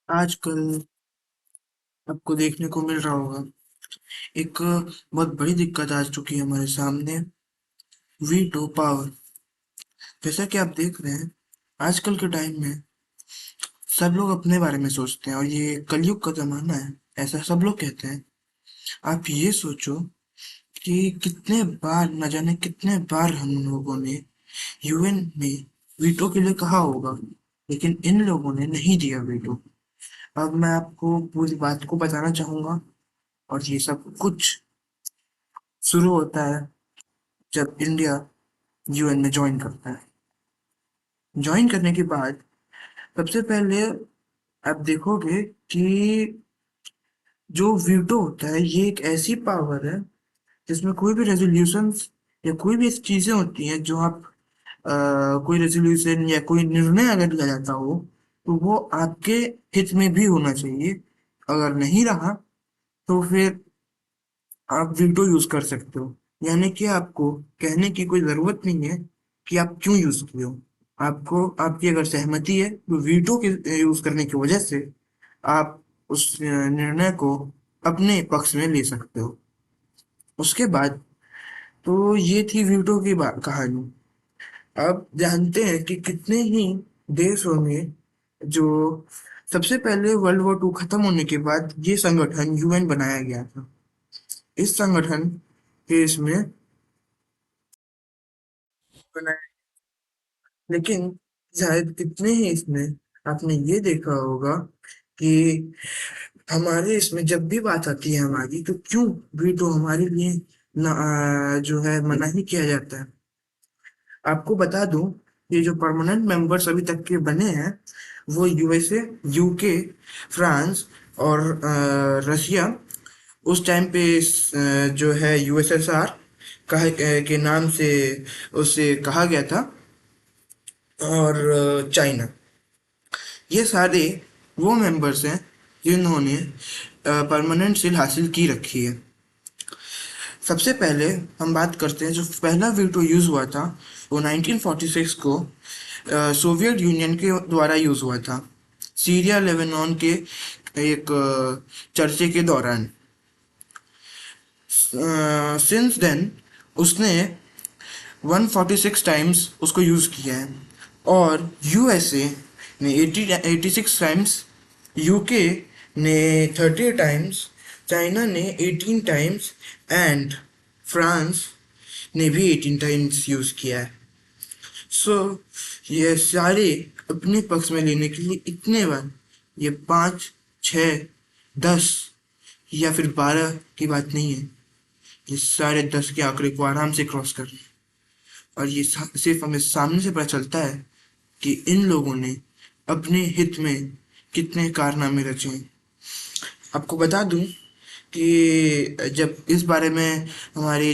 आजकल आपको देखने को मिल रहा होगा एक बहुत बड़ी दिक्कत आ चुकी है हमारे सामने। Veto power. जैसा कि आप देख रहे हैं, आजकल के टाइम में सब लोग अपने बारे में सोचते हैं और ये कलयुग का जमाना है, ऐसा सब लोग कहते हैं। आप ये सोचो कि कितने बार, न जाने कितने बार हम लोगों ने यूएन में वीटो के लिए कहा होगा, लेकिन इन लोगों ने नहीं दिया वीटो। अब मैं आपको पूरी बात को बताना चाहूंगा। और ये सब कुछ शुरू होता है जब इंडिया यूएन में ज्वाइन करता है। ज्वाइन करने के बाद सबसे पहले आप देखोगे कि जो वीटो होता है ये एक ऐसी पावर है जिसमें कोई भी रेजोल्यूशंस या कोई भी ऐसी चीजें होती हैं जो आप कोई रेजोल्यूशन या कोई निर्णय अगर लिया जाता हो तो वो आपके हित में भी होना चाहिए। अगर नहीं रहा तो फिर आप वीटो यूज कर सकते हो। यानी कि आपको कहने की कोई जरूरत नहीं है कि आप क्यों यूज किए हो। आपको, आपकी अगर सहमति है तो वीटो के यूज करने की वजह से आप उस निर्णय को अपने पक्ष में ले सकते हो। उसके बाद तो ये थी वीटो की कहानी। अब जानते हैं कि कितने ही देशों में जो सबसे पहले वर्ल्ड वॉर 2 खत्म होने के बाद ये संगठन यूएन बनाया गया था। इस संगठन के इसमें बनाया, लेकिन शायद कितने ही इसमें आपने ये देखा होगा कि हमारे इसमें जब भी बात आती है हमारी, तो क्यों वीटो हमारे लिए जो है मना ही किया जाता है। आपको बता दूं, ये जो परमानेंट मेंबर्स अभी तक के बने हैं वो यूएसए, यूके, फ्रांस और रशिया। उस टाइम पे जो है यूएसएसआर के नाम से उसे कहा गया था। और चाइना, ये सारे वो मेंबर्स हैं जिन्होंने परमानेंट सील हासिल की रखी है। सबसे पहले हम बात करते हैं, जो पहला वीटो यूज हुआ था वो 1946 को सोवियत यूनियन के द्वारा यूज हुआ था, सीरिया लेबनान के एक चर्चे के दौरान। सिंस देन उसने 146 टाइम्स उसको यूज किया है। और यूएसए ने 86 टाइम्स, यूके ने 30 टाइम्स, चाइना ने 18 टाइम्स एंड फ्रांस ने भी 18 टाइम्स यूज किया है। सो ये सारे अपने पक्ष में लेने के लिए इतने बार, ये 5, 6, 10 या फिर 12 की बात नहीं है, ये सारे 10 के आंकड़े को आराम से क्रॉस कर रहे हैं। और ये सिर्फ हमें सामने से पता चलता है कि इन लोगों ने अपने हित में कितने कारनामे रचे हैं। आपको बता दूं कि जब इस बारे में हमारे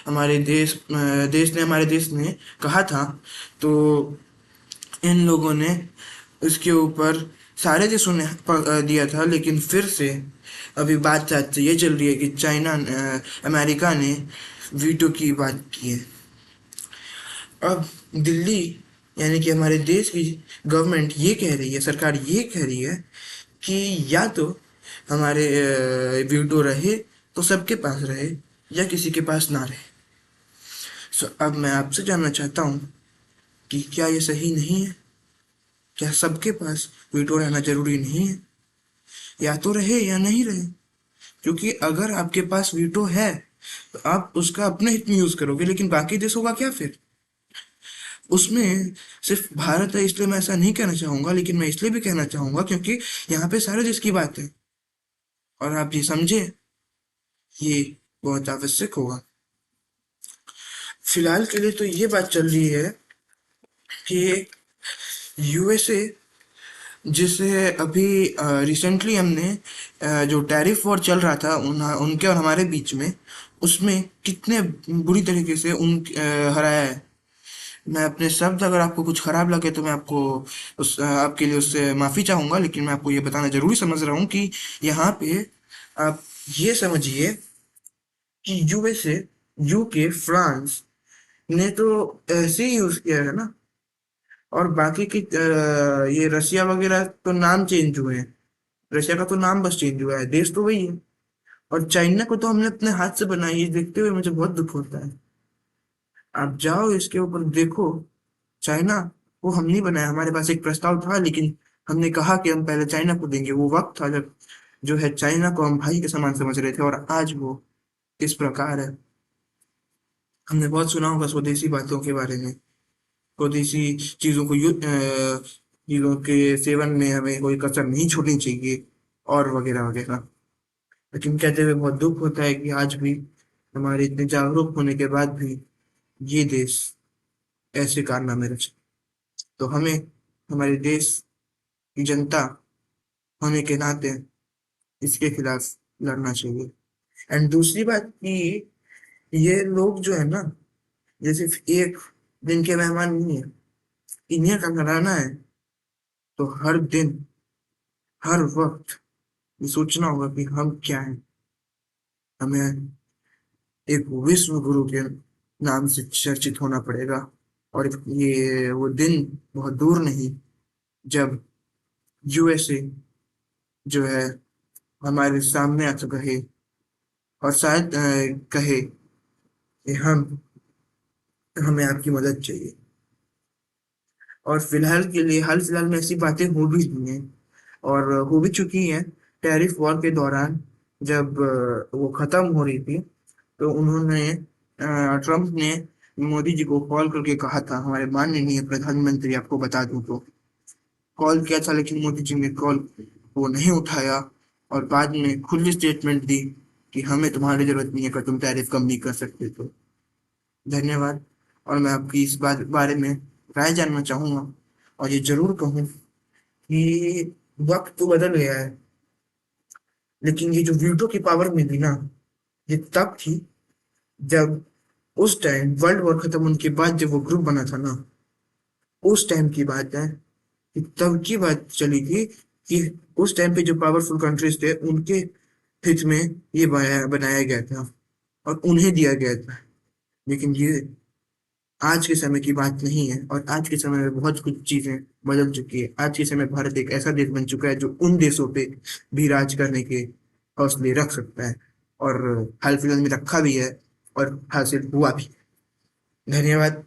हमारे देश ने कहा था, तो इन लोगों ने इसके ऊपर सारे देशों ने दिया था, लेकिन फिर से अभी बात ये चल रही है कि अमेरिका ने वीटो की बात की है। अब दिल्ली, यानी कि हमारे देश की गवर्नमेंट ये कह रही है, सरकार ये कह रही है कि या तो हमारे वीटो रहे तो सबके पास रहे, या किसी के पास ना रहे। अब मैं आपसे जानना चाहता हूँ कि क्या ये सही नहीं है? क्या सबके पास वीटो रहना जरूरी नहीं है? या तो रहे या नहीं रहे। क्योंकि अगर आपके पास वीटो है तो आप उसका अपने हित में यूज करोगे, लेकिन बाकी देशों का क्या फिर? उसमें सिर्फ भारत है इसलिए मैं ऐसा नहीं कहना चाहूंगा, लेकिन मैं इसलिए भी कहना चाहूंगा क्योंकि यहाँ पे सारे देश की बात है। और आप ये समझे, ये बहुत आवश्यक होगा। फिलहाल के लिए तो ये बात चल रही है कि यूएसए, जिसे अभी रिसेंटली हमने जो टैरिफ वॉर चल रहा था उनके और हमारे बीच में, उसमें कितने बुरी तरीके से हराया है। मैं अपने शब्द अगर आपको कुछ खराब लगे तो मैं आपके लिए उससे माफी चाहूंगा, लेकिन मैं आपको ये बताना जरूरी समझ रहा हूँ कि यहाँ पे आप ये समझिए कि यूएसए, यूके, फ्रांस ने तो ऐसे ही यूज किया है ना। और बाकी की ये रसिया वगैरह तो नाम चेंज हुए हैं। रशिया का तो नाम बस चेंज हुआ है, देश तो वही है। और चाइना को तो हमने अपने हाथ से बनाई है, देखते हुए मुझे बहुत दुख होता है। आप जाओ इसके ऊपर देखो। चाइना वो हम नहीं बनाया, हमारे पास एक प्रस्ताव था, लेकिन हमने कहा कि हम पहले चाइना को देंगे। वो वक्त था जब जो है चाइना को हम भाई के समान समझ रहे थे, और आज वो किस प्रकार है। हमने बहुत सुना होगा स्वदेशी बातों के बारे में। स्वदेशी चीजों को चीजों के सेवन में हमें कोई कसर नहीं छोड़नी चाहिए, और वगैरह वगैरह। लेकिन कहते हुए बहुत दुख होता है कि आज भी हमारे इतने जागरूक होने के बाद भी ये देश ऐसे कारनामे रचे। तो हमें हमारे देश की जनता होने के नाते इसके खिलाफ लड़ना चाहिए। एंड दूसरी बात कि ये लोग जो है ना, ये सिर्फ एक दिन के मेहमान नहीं है। इन्हें का कराना है तो हर दिन, हर वक्त ये सोचना होगा कि हम क्या हैं। हमें एक विश्व गुरु के नाम से चर्चित होना पड़ेगा। और ये वो दिन बहुत दूर नहीं, जब यूएसए जो है हमारे सामने आकर कहे, और शायद कहे कि हम हमें आपकी मदद चाहिए। और फिलहाल के लिए, हाल फिलहाल में ऐसी बातें हो भी रही हैं, और हो भी चुकी हैं। टैरिफ वॉर के दौरान जब वो खत्म हो रही थी, तो उन्होंने ट्रम्प ने मोदी जी को कॉल करके कहा था, हमारे माननीय प्रधानमंत्री, आपको बता दूं तो कॉल किया था, लेकिन मोदी जी ने कॉल वो नहीं उठाया। और बाद में खुली स्टेटमेंट दी कि हमें तुम्हारी जरूरत नहीं है, अगर तुम टैरिफ कम नहीं कर सकते तो। धन्यवाद। और मैं आपकी इस बारे में राय जानना चाहूंगा, और ये जरूर कहूँ कि वक्त तो बदल गया है, लेकिन ये जो वीटो की पावर मिली ना, ये तब थी जब उस टाइम वर्ल्ड वॉर खत्म होने के बाद जब वो ग्रुप बना था ना, उस टाइम की बात है कि तब की बात चली थी कि उस टाइम पे जो पावरफुल कंट्रीज थे उनके हित में ये बनाया बनाया गया था, और उन्हें दिया गया था। लेकिन ये आज के समय की बात नहीं है, और आज के समय में बहुत कुछ चीजें बदल चुकी है। आज के समय भारत एक ऐसा देश बन चुका है जो उन देशों पे भी राज करने के हौसले रख सकता है, और हाल फिलहाल में रखा भी है, और हासिल हुआ भी। धन्यवाद।